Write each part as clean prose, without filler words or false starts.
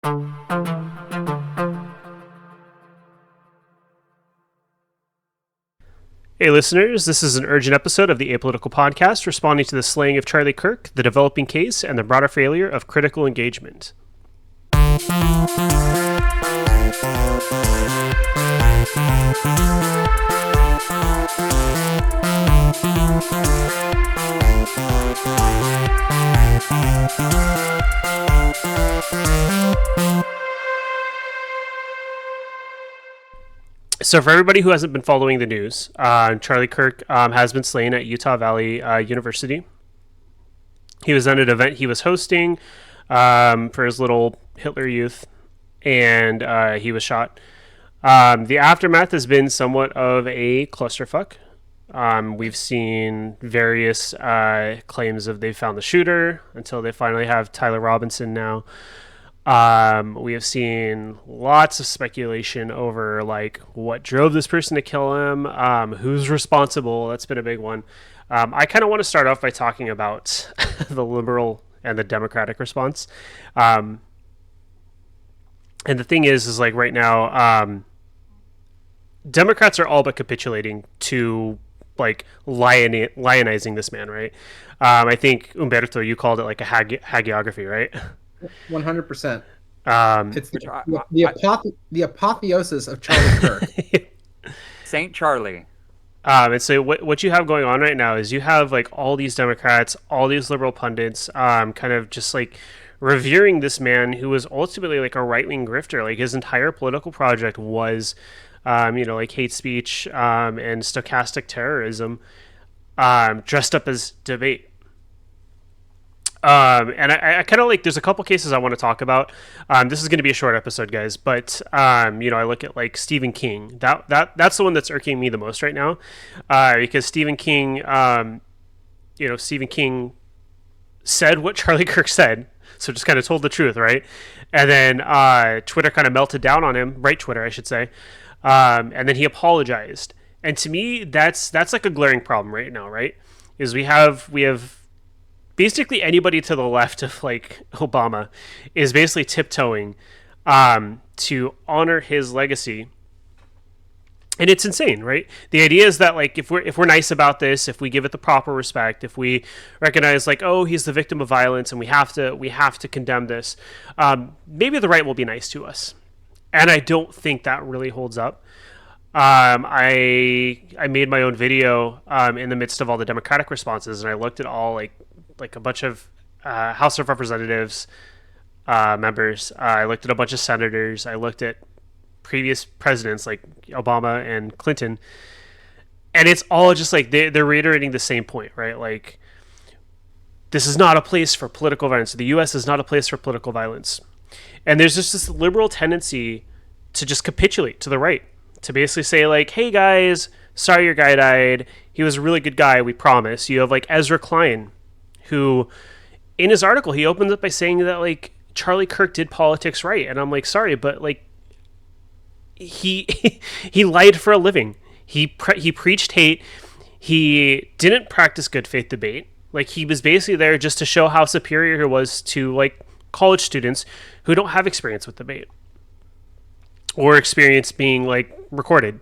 Hey listeners, this is an urgent episode of the Apolitical podcast responding to the slaying of Charlie Kirk, the developing case, and the broader failure of critical engagement. So for everybody who hasn't been following the news, Charlie Kirk has been slain at Utah Valley University. He was at an event he was hosting for his little Hitler Youth, and he was shot. The aftermath has been somewhat of a clusterfuck. We've seen various claims of they found the shooter until they finally have Tyler Robinson now. We have seen lots of speculation over like what drove this person to kill him, who's responsible. That's been a big one. I kind of want to start off by talking about the liberal and the Democratic response. And the thing is like right now, Democrats are all but capitulating to like lionizing this man, right? I think Humberto, you called it like a hagiography, right? 100%. It's the apotheosis of Charlie Kirk. Saint Charlie. And so what you have going on right now is you have like all these Democrats, all these liberal pundits, kind of just like revering this man who was ultimately like a right-wing grifter. Like his entire political project was, like hate speech and stochastic terrorism dressed up as debate. And I kind of like, there's a couple cases I want to talk about. This is going to be a short episode, guys, but, I look at like Stephen King, that's the one that's irking me the most right now. Because Stephen King, Stephen King said what Charlie Kirk said. So just kind of told the truth. Right. And then, Twitter kind of melted down on him, right? Twitter, I should say. And then he apologized. And to me, that's like a glaring problem right now, right? Is we have basically anybody to the left of like Obama is basically tiptoeing to honor his legacy. And it's insane, right? The idea is that like if we're nice about this, if we give it the proper respect, if we recognize like, oh, he's the victim of violence and we have to condemn this, maybe the right will be nice to us. And I don't think that really holds up. I made my own video in the midst of all the Democratic responses, and I looked at all like a bunch of House of Representatives members. I looked at a bunch of senators. I looked at previous presidents like Obama and Clinton. And it's all just like they're reiterating the same point, right? Like, this is not a place for political violence. The U.S. is not a place for political violence. And there's just this liberal tendency to just capitulate to the right, to basically say like, hey guys, sorry your guy died. He was a really good guy, we promise. You have like Ezra Klein, who in his article, he opens up by saying that like Charlie Kirk did politics right. And I'm like, sorry, but like he lied for a living. He preached hate. He didn't practice good faith debate. Like he was basically there just to show how superior he was to like college students who don't have experience with debate or experience being like recorded.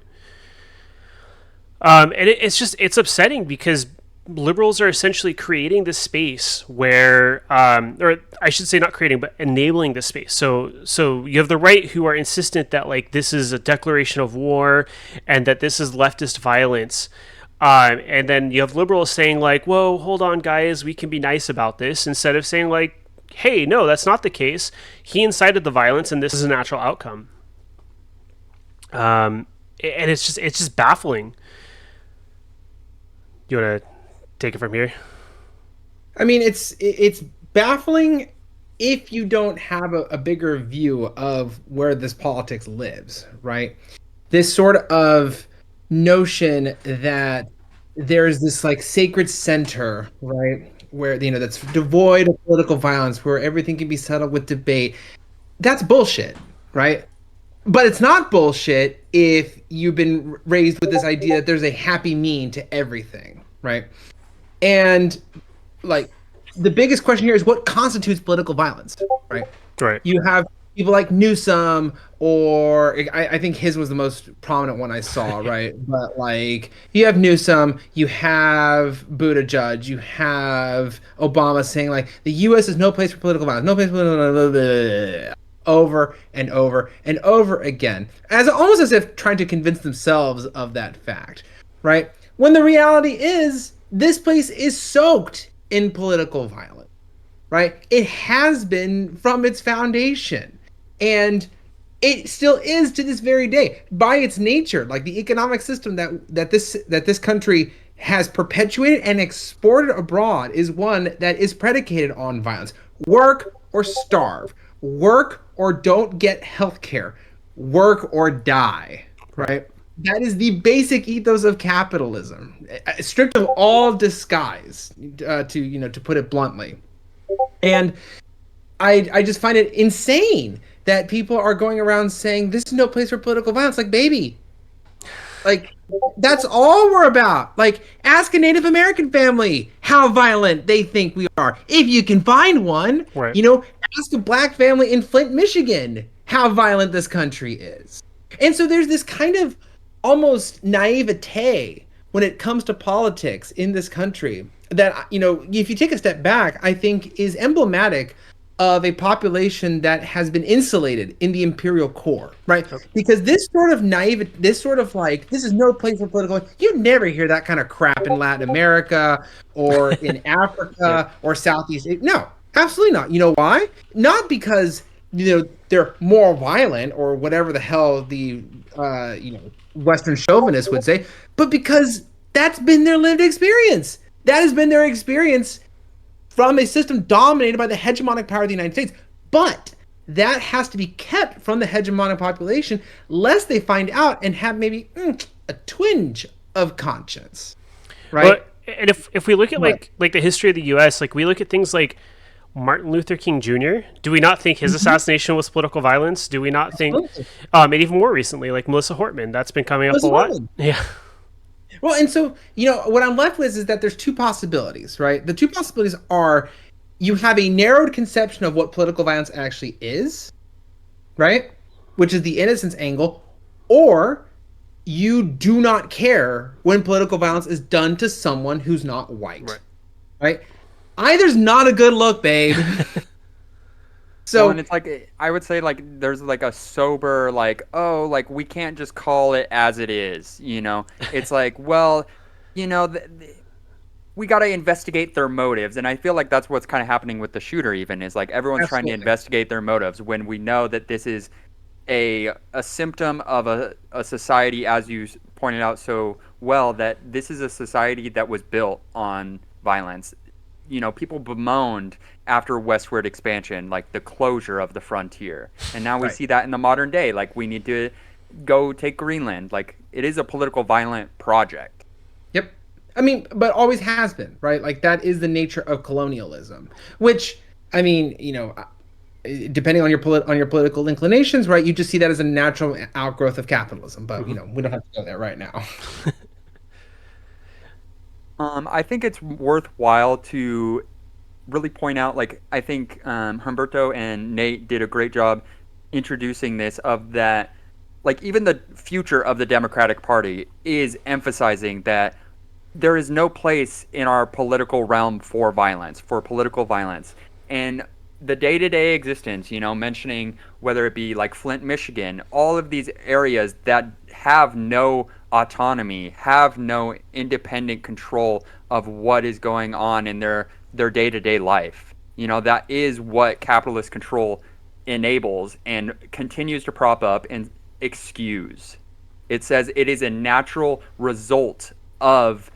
And it's upsetting because liberals are essentially creating this space where, or I should say not creating, but enabling this space. So you have the right who are insistent that like this is a declaration of war and that this is leftist violence. And then you have liberals saying like, whoa, hold on guys, we can be nice about this, instead of saying like, hey, no, that's not the case. He incited the violence and this is a natural outcome. And it's just baffling. You want to take it from here? I mean, it's baffling if you don't have a bigger view of where this politics lives, right? This sort of notion that there's this like sacred center, right, where that's devoid of political violence, where everything can be settled with debate. That's bullshit, right? But it's not bullshit if you've been raised with this idea that there's a happy mean to everything, right? And like the biggest question here is what constitutes political violence, right? Right. You have people like Newsom, or I think his was the most prominent one I saw, right? But like you have Newsom, you have Buttigieg, you have Obama saying like the U.S. is no place for political violence, no place for political violence, over and over and over again, as almost as if trying to convince themselves of that fact, right? When the reality is this place is soaked in political violence, right? It has been from its foundation. And it still is to this very day by its nature. Like the economic system that this country has perpetuated and exported abroad is one that is predicated on violence. Work or starve. Work or don't get health care. Work or die, right? That is the basic ethos of capitalism, stripped of all disguise, to put it bluntly. And I just find it insane that people are going around saying this is no place for political violence. Like, baby, like that's all we're about. Like, ask a Native American family how violent they think we are, if you can find one. Right. Ask a black family in Flint, Michigan, how violent this country is. And so there's this kind of almost naivete when it comes to politics in this country that, if you take a step back, I think is emblematic of a population that has been insulated in the imperial core, right? Because this sort of naive, this sort of like, this is no place for political, you never hear that kind of crap in Latin America or in Africa or Southeast Asia. No, absolutely not. You know why? Not because, they're more violent or whatever the hell the, Western chauvinists would say, but because that's been their lived experience. That has been their experience from a system dominated by the hegemonic power of the United States. But that has to be kept from the hegemonic population, lest they find out and have maybe a twinge of conscience, right? And if we look at like the history of the U.S., like we look at things like Martin Luther King Jr., do we not think his assassination was political violence? Do we not think, and even more recently, like Melissa Hortman, that's been coming up a lot. Yeah. Well, and so, what I'm left with is that there's two possibilities, right? The two possibilities are you have a narrowed conception of what political violence actually is, right? Which is the innocence angle, or you do not care when political violence is done to someone who's not white, right? Either's not a good look, babe. So, and it's like, I would say, like, there's like a sober, like, oh, like, we can't just call it as it is, It's like, well, we got to investigate their motives. And I feel like that's what's kind of happening with the shooter, even, is like everyone's trying to investigate their motives when we know that this is a symptom of a society, as you pointed out so well, that this is a society that was built on violence. People bemoaned after westward expansion, like the closure of the frontier. And now we see that in the modern day. Like, we need to go take Greenland. Like, it is a political violent project. Yep. I mean, but always has been, right? Like, that is the nature of colonialism, which, I mean, depending on your political inclinations, right? You just see that as a natural outgrowth of capitalism. But, we don't have to go there right now. I think it's worthwhile to really point out, like, I think Humberto and Nate did a great job introducing this, of that, like, even the future of the Democratic Party is emphasizing that there is no place in our political realm for political violence. And the day-to-day existence, mentioning whether it be like Flint, Michigan, all of these areas that have no autonomy, have no independent control of what is going on in their day-to-day life. That is what capitalist control enables and continues to prop up and excuse. It says it is a natural result of,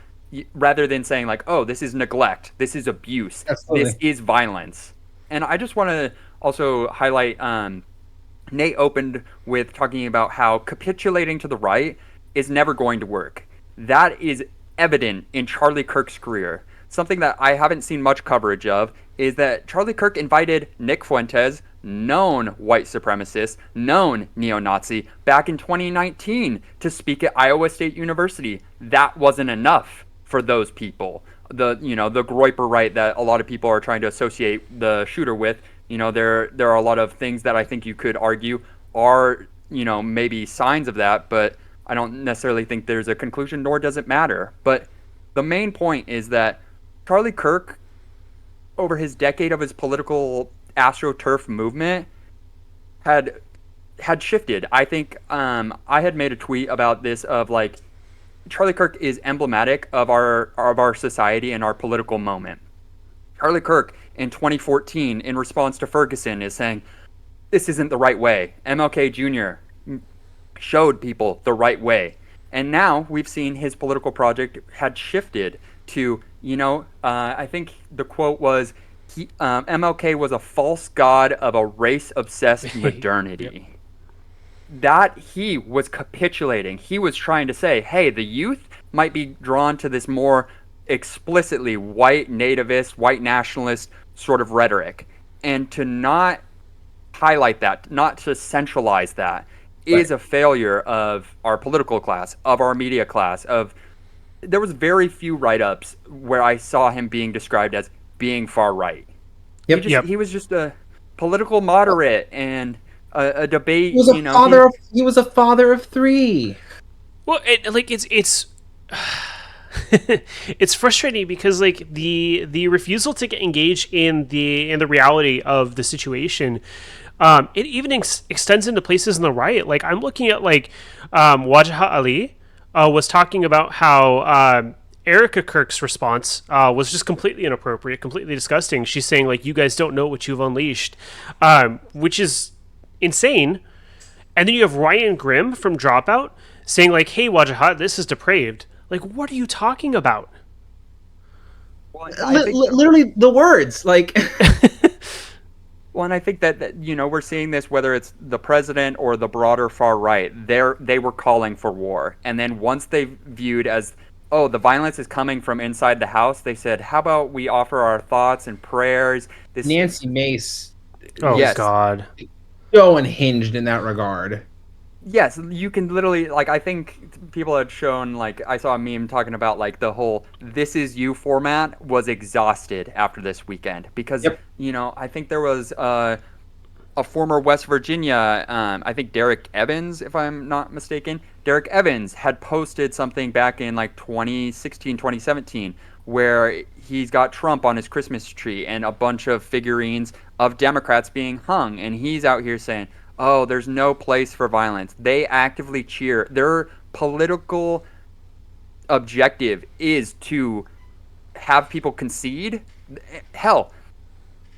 rather than saying like, oh, this is neglect, this is abuse, this is violence. And I just want to also highlight, Nate opened with talking about how capitulating to the right is never going to work. That is evident in Charlie Kirk's career. Something that I haven't seen much coverage of is that Charlie Kirk invited Nick Fuentes, known white supremacist, known neo-Nazi, back in 2019 to speak at Iowa State University. That wasn't enough for those people. The Groyper right that a lot of people are trying to associate the shooter with, There are a lot of things that I think you could argue are, maybe signs of that, but I don't necessarily think there's a conclusion, nor does it matter. But the main point is that Charlie Kirk, over his decade of his political astroturf movement, had shifted. I think I had made a tweet about this of like Charlie Kirk is emblematic of our society and our political moment. Charlie Kirk in 2014, in response to Ferguson, is saying this isn't the right way. MLK Jr. showed people the right way, and now we've seen his political project had shifted to I think the quote was MLK was a false god of a race-obsessed modernity. Yep. That he was capitulating. He was trying to say, hey, the youth might be drawn to this more explicitly white nativist, white nationalist sort of rhetoric. And to not highlight that, not to centralize that, is a failure of our political class, of our media class. There was very few write-ups where I saw him being described as being far right. Yep. He was just a political moderate and a debate. He was a father of three. Well, it's it's frustrating because like the refusal to engage in the reality of the situation, it even extends into places in the right. Like I'm looking at Wajahat Ali was talking about how Erica Kirk's response was just completely inappropriate, completely disgusting. She's saying like, you guys don't know what you've unleashed, which is insane. And then you have Ryan Grimm from Dropout saying like, hey, Wajahat, this is depraved. Like, what are you talking about? Well, literally the words like well, and I think that we're seeing this whether it's the president or the broader far right. They were calling for war, and then once they viewed as, oh, the violence is coming from inside the house, they said, how about we offer our thoughts and prayers? Nancy Mace. Oh, yes. God. So unhinged in that regard. Yes, you can literally, I think people had shown, I saw a meme talking about, the whole "This Is You" format was exhausted after this weekend. Because, I think there was a former West Virginia, I think Derek Evans, if I'm not mistaken. Derek Evans had posted something back in, 2016, 2017, where he's got Trump on his Christmas tree and a bunch of figurines of Democrats being hung. And he's out here saying, oh, there's no place for violence. They actively cheer. Their political objective is to have people concede. Hell,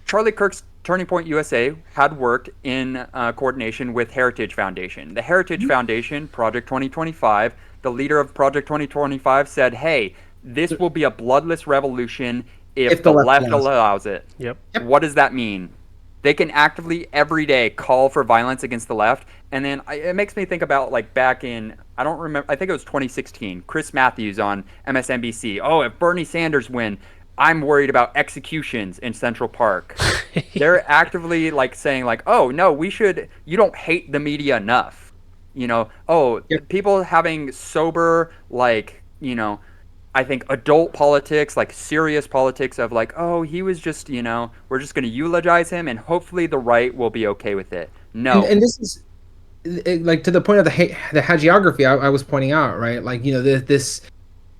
Charlie Kirk's Turning Point USA had worked in coordination with Heritage Foundation. The Heritage Foundation, Project 2025, the leader of Project 2025 said, hey, this will be a bloodless revolution if the left allows it. Yep. What does that mean? They can actively every day call for violence against the left. And then it makes me think about back in, I don't remember, I think it was 2016, Chris Matthews on MSNBC. Oh, if Bernie Sanders win, I'm worried about executions in Central Park. They're actively saying oh, no, you don't hate the media enough. People having sober, I think adult politics, serious politics of oh, he was just, we're just going to eulogize him and hopefully the right will be okay with it. No. And this is to the point of the hagiography I was pointing out, right?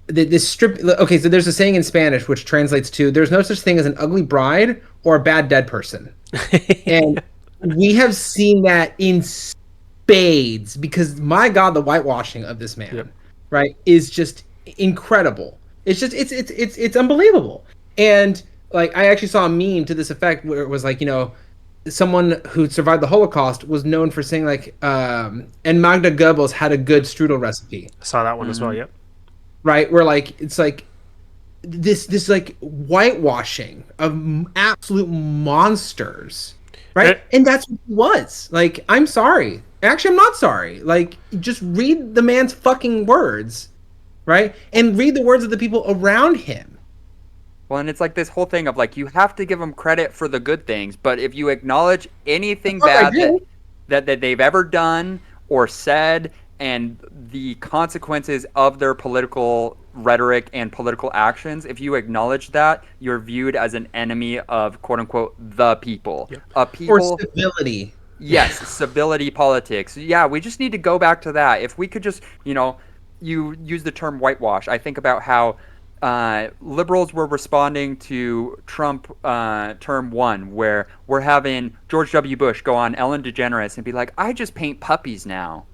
This strip. Okay, so there's a saying in Spanish which translates to "There's no such thing as an ugly bride or a bad dead person," and we have seen that in spades because my God, the whitewashing of this man, right, is just incredible. It's just it's unbelievable. And I actually saw a meme to this effect where it was someone who survived the Holocaust was known for saying and Magda Goebbels had a good strudel recipe. I saw that one as well. Yep. Right, where it's this whitewashing of absolute monsters, right? And that's what he was. I'm sorry. Actually, I'm not sorry. Just read the man's fucking words, right? And read the words of the people around him. Well, and it's this whole thing of you have to give them credit for the good things, but if you acknowledge anything bad that they've ever done or said, and the consequences of their political rhetoric and political actions, if you acknowledge that, you're viewed as an enemy of quote unquote the people. Yep. A Or people. civility. Yes, civility politics. Yeah, we just need to go back to that. If we could just, you use the term whitewash. I think about how liberals were responding to Trump term one, where we're having George W. Bush go on Ellen DeGeneres and be like, I just paint puppies now.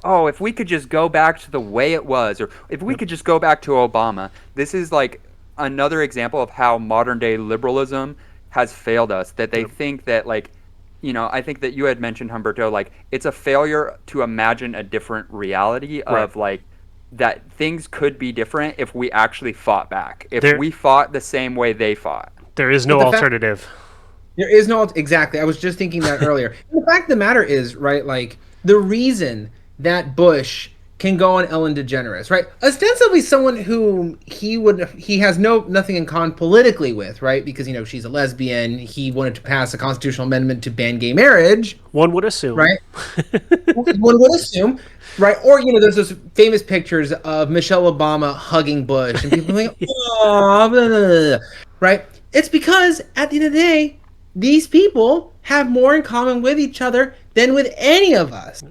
Oh, if we could just go back to the way it was, or if we could just go back to Obama. This is like another example of how modern day liberalism has failed us, that they think that like, I think that you had mentioned, Humberto, like it's a failure to imagine a different reality of like that things could be different if we actually fought back. If we fought the same way they fought. There is no alternative. There is no, exactly. I was just thinking that earlier. The fact of the matter is, right, like the reason that Bush can go on Ellen DeGeneres, right? Ostensibly someone who he has nothing in common politically with, right? Because, she's a lesbian. He wanted to pass a constitutional amendment to ban gay marriage. One would assume. Right? One would assume. Right, or there's those famous pictures of Michelle Obama hugging Bush, and people are like, "Oh, blah, blah, blah." Right? It's because at the end of the day, these people have more in common with each other than with any of us.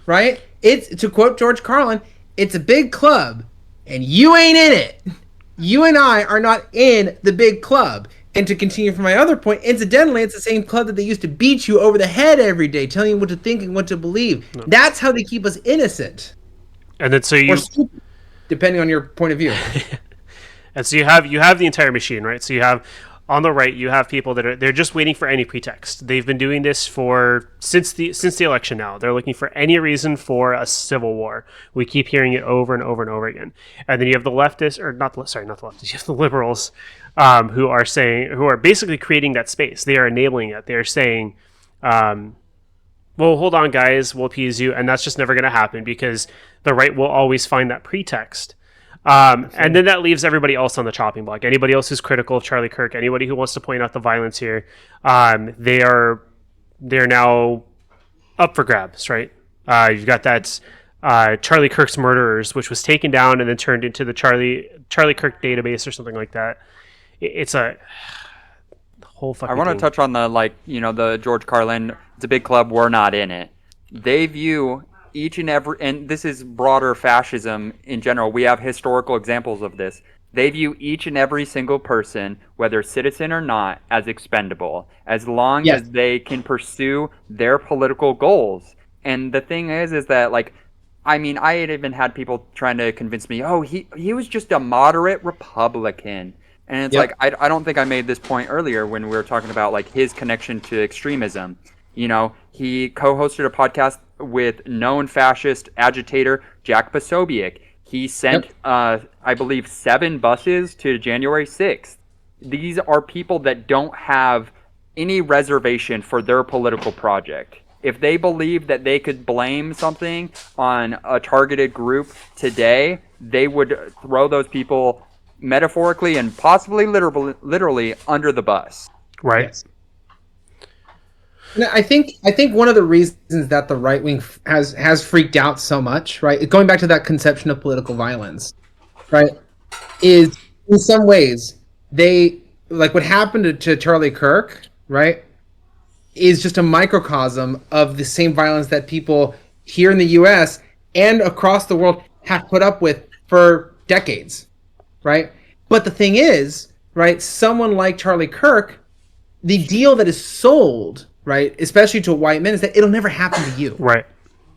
Right? It's, to quote George Carlin, it's a big club, and you ain't in it. You and I are not in the big club. And to continue from my other point, incidentally, it's the same club that they used to beat you over the head every day, telling you what to think and what to believe. No. That's how they keep us innocent. And then or stupid, depending on your point of view. And so you have the entire machine, right? So you have on the right, you have people that they're just waiting for any pretext. They've been doing this since the election now. They're looking for any reason for a civil war. We keep hearing it over and over and over again. And then you have the leftists, or not the leftists, you have the liberals, who are basically creating that space. They are enabling it. They're saying, well, hold on, guys, we'll appease you. And that's just never going to happen because the right will always find that pretext. And then that leaves everybody else on the chopping block. Anybody else who's critical of Charlie Kirk, anybody who wants to point out the violence here, they're now up for grabs, right? You've got that Charlie Kirk's Murderers, which was taken down and then turned into the Charlie Kirk database or something like that. It's a whole fucking I want to touch on the George Carlin, it's a big club, we're not in it. They view each and every, and this is broader fascism in general, we have historical examples of this. They view each and every single person, whether citizen or not, as expendable, as long as they can pursue their political goals. And the thing is that, I had even had people trying to convince me, he was just a moderate Republican. And it's I don't think I made this point earlier when we were talking about, his connection to extremism. He co-hosted a podcast with known fascist agitator Jack Posobiec. He sent, I believe, 7 buses to January 6th. These are people that don't have any reservation for their political project. If they believe that they could blame something on a targeted group today, they would throw those people metaphorically and possibly literally under the bus. Right. Yes. I think one of the reasons that the right wing has freaked out so much, right, going back to that conception of political violence, right, is in some ways they what happened to Charlie Kirk, right, is just a microcosm of the same violence that people here in the U.S. and across the world have put up with for decades, right? But the thing is, right, someone like Charlie Kirk, the deal that is sold, right, especially to white men, is that it'll never happen to you. Right.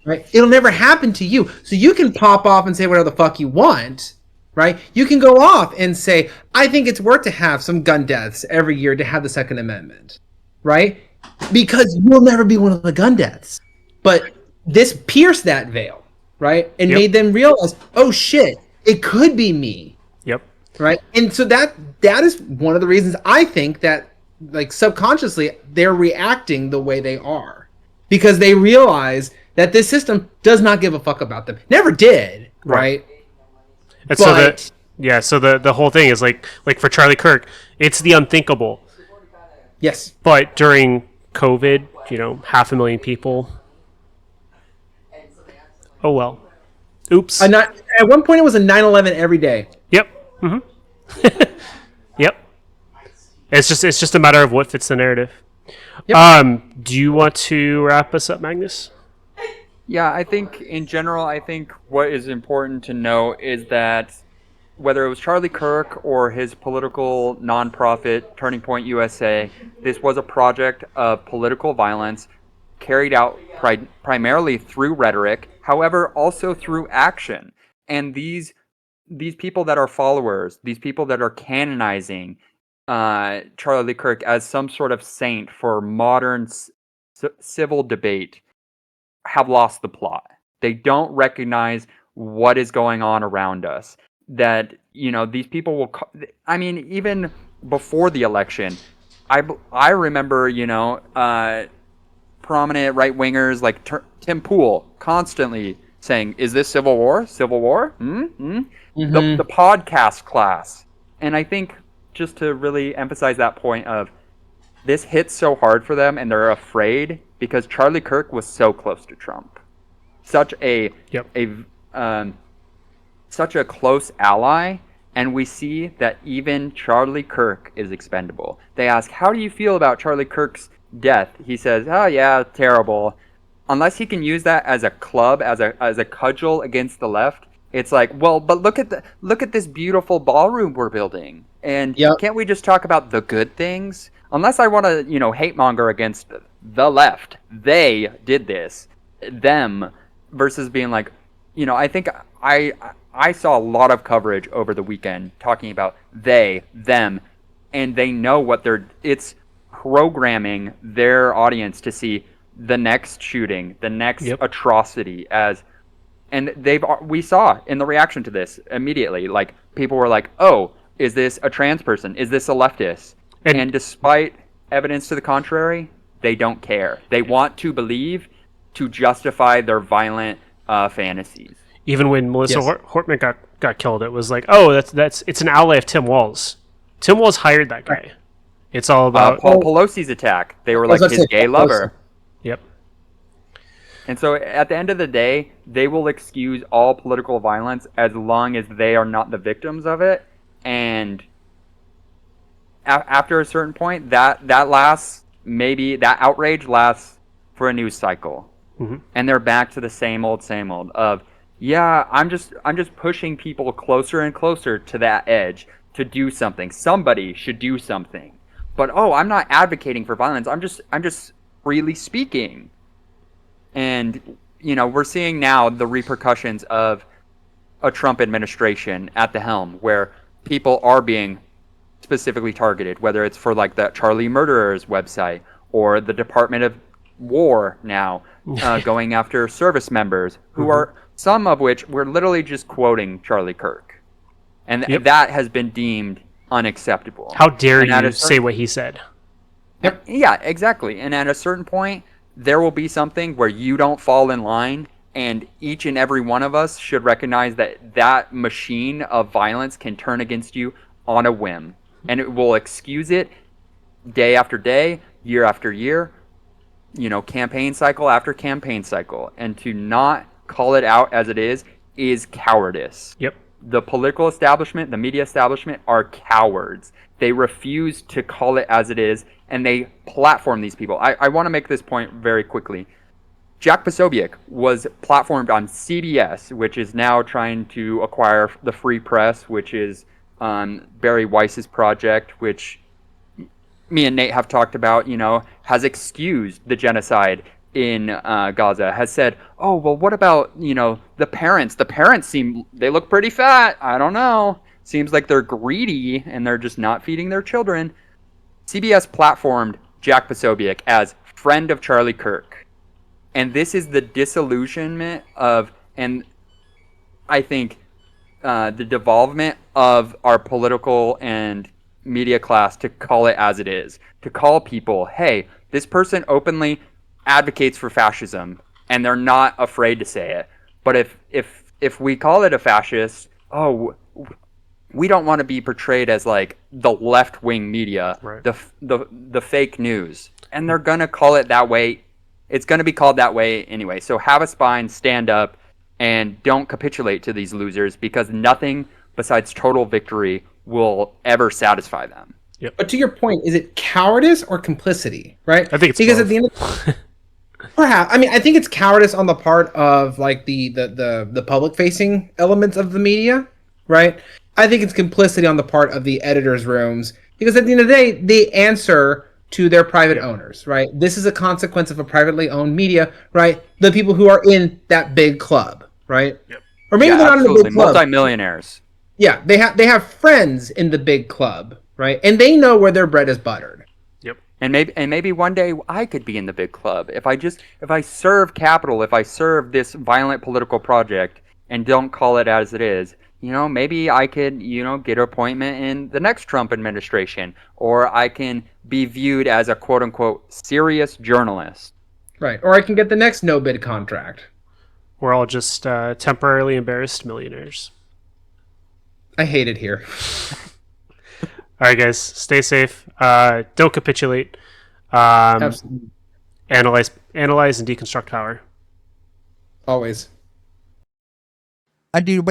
Right? It'll never happen to you. So you can pop off and say whatever the fuck you want, right? You can go off and say, I think it's worth to have some gun deaths every year to have the Second Amendment, right? Because you'll never be one of the gun deaths. But this pierced that veil, right? And made them realize, oh shit, it could be me. Yep. Right? And so that is one of the reasons I think that subconsciously they're reacting the way they are, because they realize that this system does not give a fuck about them. Never did, right? And so the whole thing is like for Charlie Kirk, it's the unthinkable. Yes. But during COVID, 500,000 people. Oh well. Oops. At one point, it was a 9/11 every day. Yep. Yep. It's just a matter of what fits the narrative. Yep. Do you want to wrap us up, Magnus? Yeah, I think in general, I think what is important to know is that whether it was Charlie Kirk or his political nonprofit Turning Point USA, this was a project of political violence carried out primarily through rhetoric, however, also through action. And these people that are followers, these people that are canonizing Charlie Kirk as some sort of saint for modern civil debate have lost the plot. They don't recognize what is going on around us. That, these people will... I mean, even before the election, I remember, prominent right-wingers like Tim Pool constantly saying, is this civil war? Civil war? The podcast class. And I think just to really emphasize that point of this hits so hard for them and they're afraid because Charlie Kirk was so close to Trump. Such a close ally, and we see that even Charlie Kirk is expendable. They ask, how do you feel about Charlie Kirk's death? He says, oh yeah, terrible. Unless he can use that as a club, as a cudgel against the left, it's like, well, but look at this beautiful ballroom we're building. And can't we just talk about the good things? Unless I want to, hate monger against the left. They did this. Them versus being like, I think I saw a lot of coverage over the weekend talking about they, them, and they know what it's programming their audience to see the next shooting, the next atrocity and we saw in the reaction to this immediately, like people were like, oh, is this a trans person? Is this a leftist? And despite evidence to the contrary, they don't care. They want to believe to justify their violent fantasies. Even when Melissa Hortman got killed, it was like, oh, it's an ally of Tim Walz. Tim Walz hired that guy. It's all about Paul Pelosi's attack. They were like his gay lover. Yep. And so at the end of the day, they will excuse all political violence as long as they are not the victims of it. And after a certain point, that outrage lasts for a news cycle. Mm-hmm. And they're back to the same old of, yeah, I'm just pushing people closer and closer to that edge to do something. Somebody should do something. But I'm not advocating for violence. I'm just freely speaking. And we're seeing now the repercussions of a Trump administration at the helm where people are being specifically targeted, whether it's for like the Charlie Murderers website or the Department of War now going after service members who are, some of which we're literally just quoting Charlie Kirk. And that has been deemed unacceptable. How dare you say what he said? Yep. Yeah, exactly. And at a certain point, there will be something where you don't fall in line, and each and every one of us should recognize that machine of violence can turn against you on a whim. And it will excuse it day after day, year after year, campaign cycle after campaign cycle. And to not call it out as it is cowardice. Yep. The political establishment, the media establishment are cowards. They refuse to call it as it is, and they platform these people. I want to make this point very quickly. Jack Posobiec was platformed on CBS, which is now trying to acquire the Free Press, which is Barry Weiss's project, which me and Nate have talked about, has excused the genocide in Gaza, has said, oh, well, what about, the parents? The parents they look pretty fat. I don't know. Seems like they're greedy and they're just not feeding their children. CBS platformed Jack Posobiec as friend of Charlie Kirk. And this is the disillusionment of, and I think the devolvement of our political and media class to call it as it is. To call people, hey, this person openly advocates for fascism, and they're not afraid to say it. But if we call it a fascist, we don't want to be portrayed as like the left-wing media, right. the fake news, and they're gonna call it that way. It's gonna be called that way anyway. So have a spine, stand up, and don't capitulate to these losers, because nothing besides total victory will ever satisfy them. But to your point, is it cowardice or complicity, right? I think it's because both. at the end of perhaps, I mean, I think it's cowardice on the part of like the public facing elements of the media, right? I think it's complicity on the part of the editors' rooms, because at the end of the day, they answer to their private owners, right? This is a consequence of a privately owned media, right? The people who are in that big club, right? Yep. Or maybe they're not in the Absolutely. big club. Multimillionaires. Yeah, they have friends in the big club, right? And they know where their bread is buttered. Yep. And maybe one day I could be in the big club if I serve capital, if I serve this violent political project and don't call it as it is. Maybe I could, get an appointment in the next Trump administration, or I can be viewed as a quote unquote serious journalist. Right. Or I can get the next no bid contract. We're all just temporarily embarrassed millionaires. I hate it here. All right, guys, stay safe. Don't capitulate. Absolutely. Analyze, and deconstruct power. Always. I do